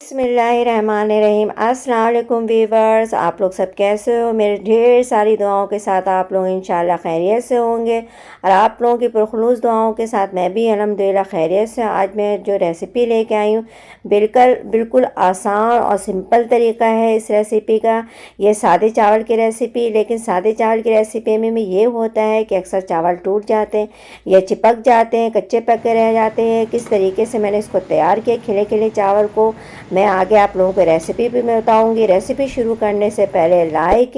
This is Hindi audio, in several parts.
बिस्मिल्लाहिर्रहमानिर्रहीम। अस्सलाम वालेकुम वीवर्स, आप लोग सब कैसे हो? मेरे ढेर सारी दुआओं के साथ आप लोग इंशाल्लाह खैरियत से होंगे और आप लोगों की पुरखलूस दुआओं के साथ मैं भी अल्हम्दुलिल्लाह खैरियत से। आज मैं जो रेसिपी लेके आई हूँ बिल्कुल बिल्कुल आसान और सिंपल तरीका है इस रेसिपी का। ये सादे चावल की रेसिपी, लेकिन सादे चावल की रेसिपी में ये होता है कि अक्सर चावल टूट जाते हैं या चिपक जाते हैं, कच्चे पके रह जाते हैं। किस तरीके से मैंने इसको तैयार किया खिले खिले चावल को, मैं आगे आप लोगों को रेसिपी भी मैं बताऊंगी। रेसिपी शुरू करने से पहले लाइक,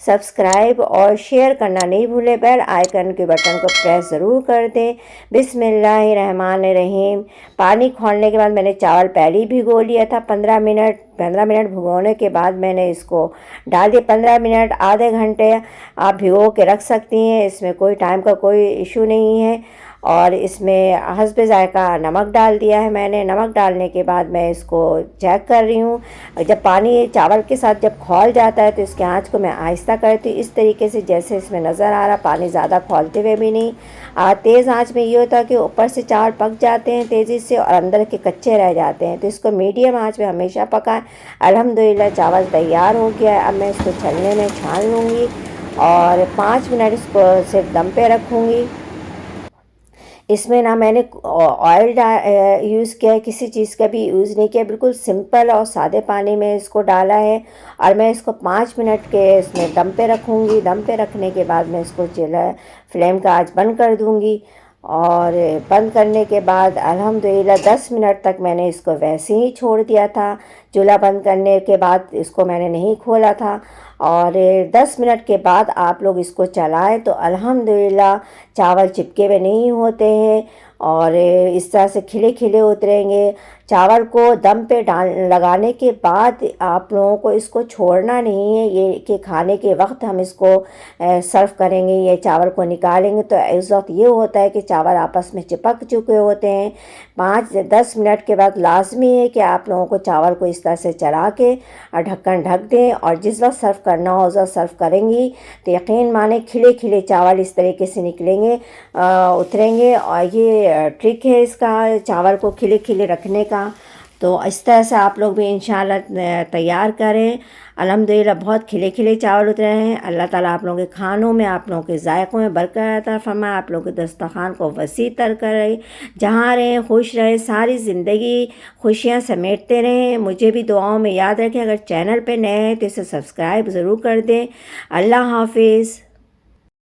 सब्सक्राइब और शेयर करना नहीं भूलें। बेल आइकन के बटन को प्रेस ज़रूर कर दें। बिस्मिल्लाहिर्रहमानिर्रहीम। पानी खौलने के बाद मैंने चावल पहले ही भिगो लिया था। 15 मिनट भिगोने के बाद मैंने इसको डाल दिया। 15 मिनट, आधे घंटे आप भिगो के रख सकती हैं, इसमें कोई टाइम का कोई इशू नहीं है। और इसमें हस्बे ज़ायक़ा नमक डाल दिया है मैंने। नमक डालने के बाद मैं इसको चेक कर रही हूँ। जब पानी चावल के साथ जब खौल जाता है तो इसके आंच को मैं आहिस्ता करती हूँ, इस तरीके से जैसे इसमें नज़र आ रहा। पानी ज़्यादा खौलते हुए भी नहीं। तेज़ आंच में ये होता है कि ऊपर से चावल पक जाते हैं तेज़ी से और अंदर के कच्चे रह जाते हैं, तो इसको मीडियम आंच में हमेशा पकाएं। अल्हम्दुलिल्लाह चावल तैयार हो गया है। अब मैं इसको छलने में छान लूँगी और 5 मिनट इसको सिर्फ दम पे रखूँगी। इसमें ना मैंने ऑयल यूज़ किया है, किसी चीज़ का भी यूज़ नहीं किया। बिल्कुल सिंपल और सादे पानी में इसको डाला है और मैं इसको 5 मिनट के इसमें दम पे रखूँगी। दम पे रखने के बाद मैं इसको फ्लेम का आंच बंद कर दूँगी। और बंद करने के बाद अल्हम्दुलिल्लाह 10 मिनट तक मैंने इसको वैसे ही छोड़ दिया था। चूल्हा बंद करने के बाद इसको मैंने नहीं खोला था। और 10 मिनट के बाद आप लोग इसको चलाएं तो अल्हम्दुलिल्लाह चावल चिपके हुए नहीं होते हैं और इस तरह से खिले खिले उतरेंगे। चावल को दम पे लगाने के बाद आप लोगों को इसको छोड़ना नहीं है, ये कि खाने के वक्त हम इसको सर्व करेंगे, ये चावल को निकालेंगे तो इस वक्त ये होता है कि चावल आपस में चिपक चुके होते हैं। 5-10 मिनट के बाद लाजमी है कि आप लोगों को चावल को इस तरह से चला के और ढक्कन ढक दें और जिस वक्त सर्व करना हो उस वक्त सर्व करेंगी तो यकीन माने खिले खिले चावल इस तरीके से निकलेंगे, उतरेंगे। और ये ट्रिक है इसका, चावल को खिले खिले रखने का। तो इस तरह से आप लोग भी इंशाल्लाह तैयार करें। अल्हम्दुलिल्लाह बहुत खिले खिले चावल उतरे हैं। अल्लाह ताला आप लोगों के खानों में, आप लोगों के जायक़ों में बरकत अता फरमाए, आप लोगों के दस्तरखान को वसी तर करे। जहाँ रहें खुश रहें, सारी ज़िंदगी खुशियाँ समेटते रहें। मुझे भी दुआओं में याद रखें। अगर चैनल पे नए हैं तो इसे सब्सक्राइब ज़रूर कर दें। अल्लाह हाफिज़।